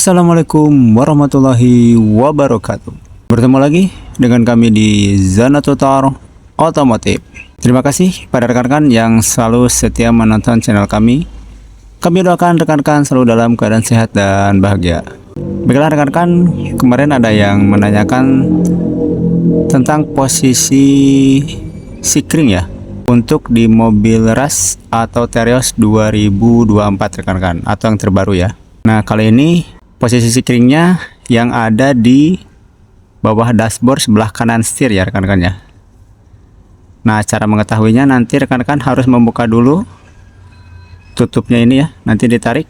Assalamualaikum warahmatullahi wabarakatuh. Bertemu lagi dengan kami di Zanatutor Otomotif. Terima kasih pada rekan-rekan yang selalu setia menonton channel kami. Kami doakan rekan-rekan selalu dalam keadaan sehat dan bahagia. Baiklah rekan-rekan, kemarin ada yang menanyakan tentang posisi sikring ya untuk di mobil Rush atau Terios 2024 rekan-rekan, atau yang terbaru ya. Nah, kali ini posisi sikringnya yang ada di bawah dashboard sebelah kanan setir ya rekan-rekan ya. Nah, cara mengetahuinya nanti rekan-rekan harus membuka dulu tutupnya ini ya, nanti ditarik.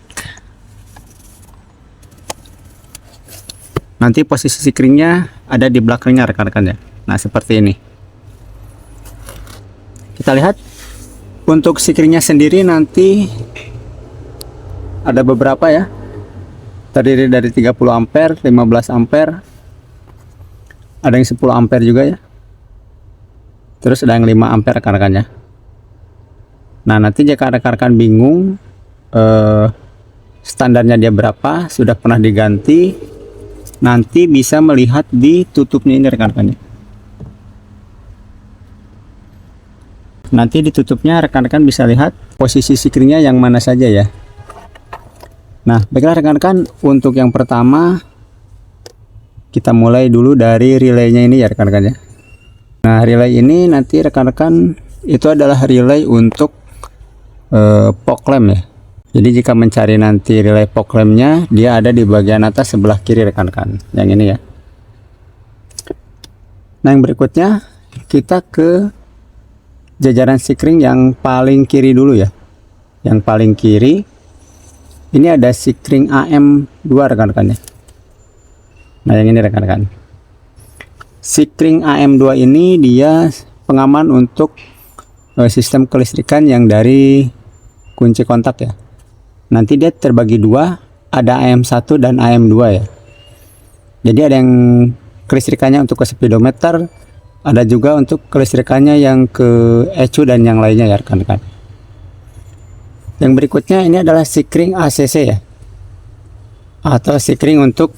Nanti posisi sikringnya ada di belakangnya rekan-rekan ya. Nah, seperti ini. Kita lihat untuk sikringnya sendiri nanti ada beberapa ya. Terdiri dari 30 ampere, 15 ampere, ada yang 10 ampere juga ya. Terus ada yang 5 ampere rekan-rekan ya. Nah, nanti jika rekan-rekan bingung standarnya dia berapa, sudah pernah diganti, nanti bisa melihat di tutupnya ini rekan-rekan ya. Nanti di tutupnya rekan-rekan bisa lihat posisi sikringnya yang mana saja ya. Nah, baiklah rekan-rekan, untuk yang pertama kita mulai dulu dari relaynya ini ya rekan-rekan ya. Nah, relay ini nanti rekan-rekan itu adalah relay untuk fog lamp ya. Jadi jika mencari nanti relay fog lampnya, dia ada di bagian atas sebelah kiri rekan-rekan, yang ini ya. Nah, yang berikutnya kita ke jajaran sikring yang paling kiri dulu ya. Yang paling kiri ini ada sikring AM2 rekan-rekan ya. Nah, yang ini rekan-rekan. Sikring AM2 ini dia pengaman untuk sistem kelistrikan yang dari kunci kontak ya. Nanti dia terbagi dua, ada AM1 dan AM2 ya. Jadi ada yang kelistrikannya untuk ke speedometer, ada juga untuk kelistrikannya yang ke ECU dan yang lainnya ya rekan-rekan. Yang berikutnya ini adalah sikring ACC ya, atau sikring untuk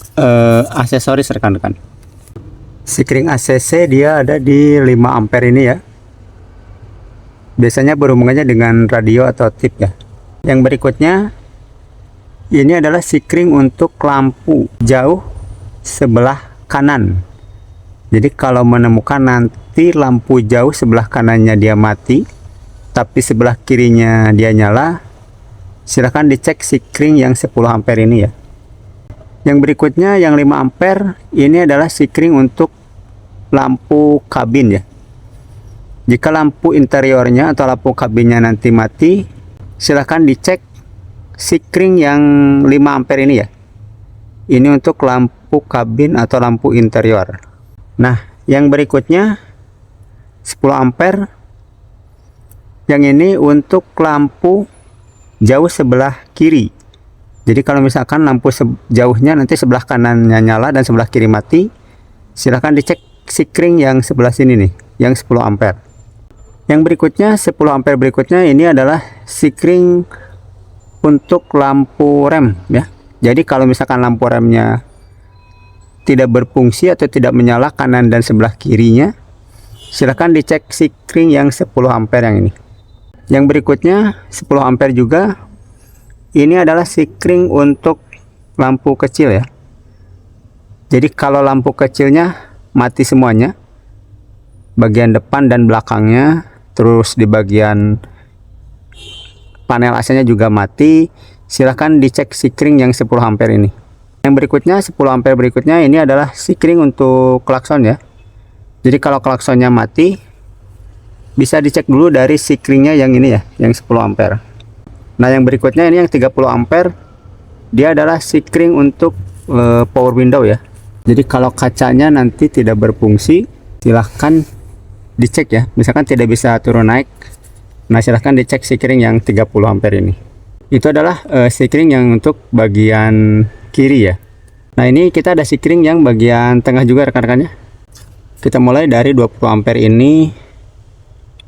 aksesoris rekan-rekan. Sikring ACC dia ada di 5 ampere ini ya. Biasanya berhubungannya dengan radio atau tip ya. Yang berikutnya ini adalah sikring untuk lampu jauh sebelah kanan. Jadi kalau menemukan nanti lampu jauh sebelah kanannya dia mati, tapi sebelah kirinya dia nyala, silahkan dicek sikring yang 10 ampere ini ya. Yang berikutnya yang 5 ampere ini adalah sikring untuk lampu kabin ya. Jika lampu interiornya atau lampu kabinnya nanti mati, silahkan dicek sikring yang 5 ampere ini ya. Ini untuk lampu kabin atau lampu interior. Nah, yang berikutnya 10 ampere. Yang ini untuk lampu jauh sebelah kiri. Jadi kalau misalkan lampu jauhnya nanti sebelah kanannya nyala dan sebelah kiri mati, silahkan dicek sikring yang sebelah sini nih, yang 10 ampere. Yang berikutnya 10 ampere berikutnya ini adalah sikring untuk lampu rem ya. Jadi kalau misalkan lampu remnya tidak berfungsi atau tidak menyala kanan dan sebelah kirinya, silahkan dicek sikring yang 10 ampere yang ini. Yang berikutnya 10 ampere juga, ini adalah sikring untuk lampu kecil ya. Jadi kalau lampu kecilnya mati semuanya, bagian depan dan belakangnya, terus di bagian panel AC nya juga mati, silahkan dicek sikring yang 10 ampere ini. Yang berikutnya 10 ampere berikutnya ini adalah sikring untuk klakson ya. Jadi kalau klaksonnya mati, bisa dicek dulu dari sikringnya yang ini ya, yang 10 ampere. Nah, yang berikutnya ini yang 30 ampere, dia adalah sikring untuk power window ya. Jadi kalau kacanya nanti tidak berfungsi, silahkan dicek ya. Misalkan tidak bisa turun naik, nah silahkan dicek sikring yang 30 ampere ini. Itu adalah sikring yang untuk bagian kiri ya. Nah, ini kita ada sikring yang bagian tengah juga rekan-rekannya. Kita mulai dari 20 ampere ini.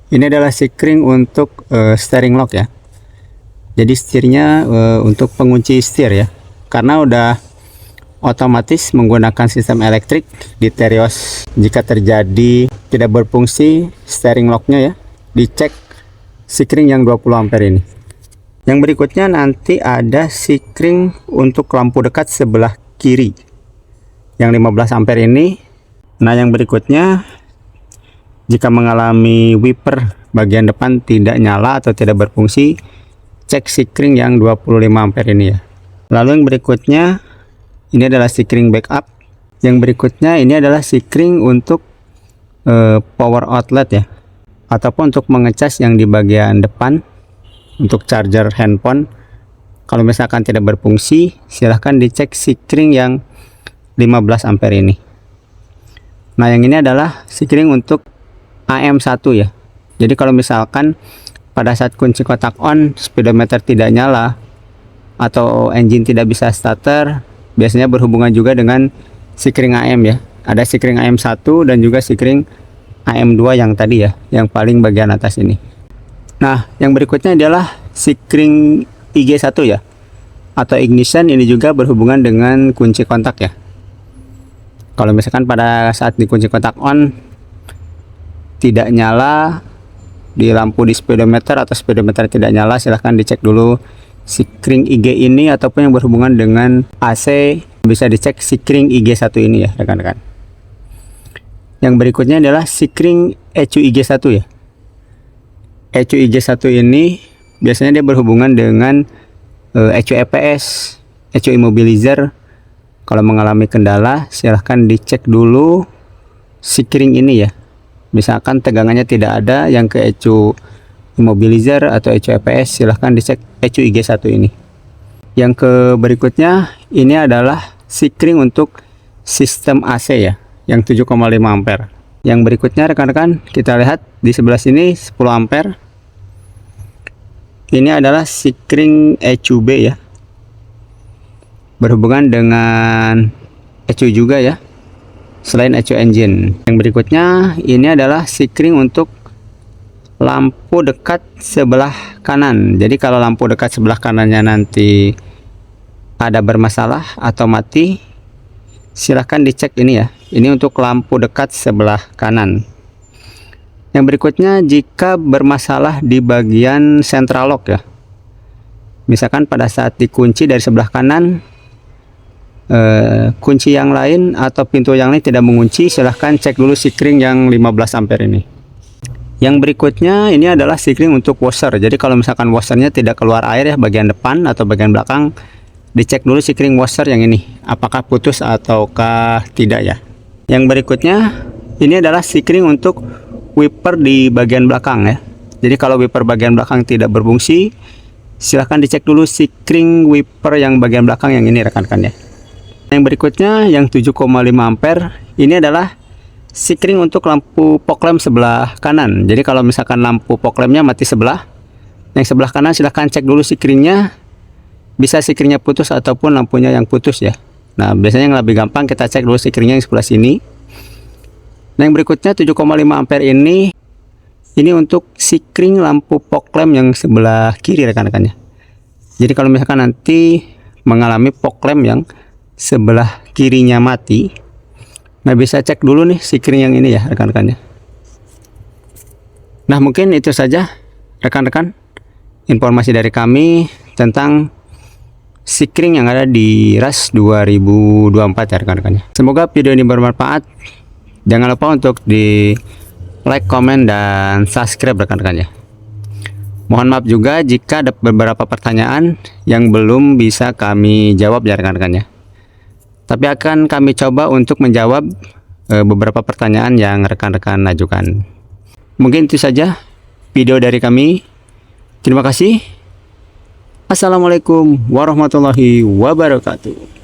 Ini adalah sikring untuk steering lock ya. Jadi setirnya untuk pengunci setir ya. Karena udah otomatis menggunakan sistem elektrik di terios. Jika terjadi tidak berfungsi steering locknya ya, dicek sikring yang 20 ampere ini. Yang berikutnya nanti ada sikring untuk lampu dekat sebelah kiri yang 15 ampere ini. Nah, yang berikutnya jika mengalami wiper bagian depan tidak nyala atau tidak berfungsi, cek sikring yang 25 ampere ini ya. Lalu yang berikutnya ini adalah sikring backup. Yang berikutnya ini adalah sikring untuk power outlet ya, ataupun untuk mengecas yang di bagian depan untuk charger handphone. Kalau misalkan tidak berfungsi, silahkan dicek sikring yang 15 ampere ini. Nah, yang ini adalah sikring untuk AM1 ya. Jadi kalau misalkan pada saat kunci kotak on, speedometer tidak nyala atau engine tidak bisa starter, biasanya berhubungan juga dengan sikring AM ya. Ada sikring AM1 dan juga sikring AM2 yang tadi ya, yang paling bagian atas ini. Nah, yang berikutnya adalah sikring IG1 ya, atau ignition. Ini juga berhubungan dengan kunci kontak ya. Kalau misalkan pada saat dikunci kontak on tidak nyala di lampu di speedometer atau speedometer tidak nyala, silahkan dicek dulu sikring IG ini, ataupun yang berhubungan dengan AC bisa dicek sikring IG1 ini ya rekan-rekan. Yang berikutnya adalah sikring ECU IG1 ya. ECU IG1 ini biasanya dia berhubungan dengan ECU EPS, ECU immobilizer. Kalau mengalami kendala, silahkan dicek dulu sikring ini ya. Misalkan tegangannya tidak ada yang ke ECU immobilizer atau ECU EPS, silahkan dicek ECU IG1 ini. Yang ke berikutnya ini adalah sikring untuk sistem AC ya, yang 7,5 ampere. Yang berikutnya rekan-rekan, kita lihat di sebelah sini 10 ampere. Ini adalah sikring ECU B ya, berhubungan dengan ECU juga ya, selain ECU engine. Yang berikutnya ini adalah sikring untuk lampu dekat sebelah kanan. Jadi kalau lampu dekat sebelah kanannya nanti ada bermasalah atau mati, silahkan dicek ini ya. Ini untuk lampu dekat sebelah kanan. Yang berikutnya jika bermasalah di bagian central lock ya, misalkan pada saat dikunci dari sebelah kanan, kunci yang lain atau pintu yang lain tidak mengunci, silahkan cek dulu sikring yang 15 ampere ini. Yang berikutnya ini adalah sikring untuk washer. Jadi kalau misalkan washernya tidak keluar air ya, bagian depan atau bagian belakang, dicek dulu sikring washer yang ini apakah putus ataukah tidak ya. Yang berikutnya ini adalah sikring untuk wiper di bagian belakang ya. Jadi kalau wiper bagian belakang tidak berfungsi, silahkan dicek dulu sikring wiper yang bagian belakang yang ini rekan-rekan ya. Yang berikutnya yang 7,5 ampere ini adalah sikring untuk lampu fog lamp sebelah kanan. Jadi kalau misalkan lampu fog lampnya mati sebelah, yang sebelah kanan silahkan cek dulu sikringnya, bisa sikringnya putus ataupun lampunya yang putus ya. Nah, biasanya yang lebih gampang kita cek dulu sikringnya yang sebelah sini. Nah, yang berikutnya 7,5 ampere ini untuk sikring lampu fog lamp yang sebelah kiri rekan-rekannya. Jadi kalau misalkan nanti mengalami fog lamp yang sebelah kirinya mati, nah bisa cek dulu nih sikring yang ini ya rekan-rekannya. Nah, mungkin itu saja rekan-rekan informasi dari kami tentang sikring yang ada di RAS 2024 ya rekan-rekannya. Semoga video ini bermanfaat. Jangan lupa untuk di like, komen, dan subscribe rekan-rekannya. Mohon maaf juga jika ada beberapa pertanyaan yang belum bisa kami jawab ya rekan-rekannya. Tapi akan kami coba untuk menjawab beberapa pertanyaan yang rekan-rekan ajukan. Mungkin itu saja video dari kami. Terima kasih. Assalamualaikum warahmatullahi wabarakatuh.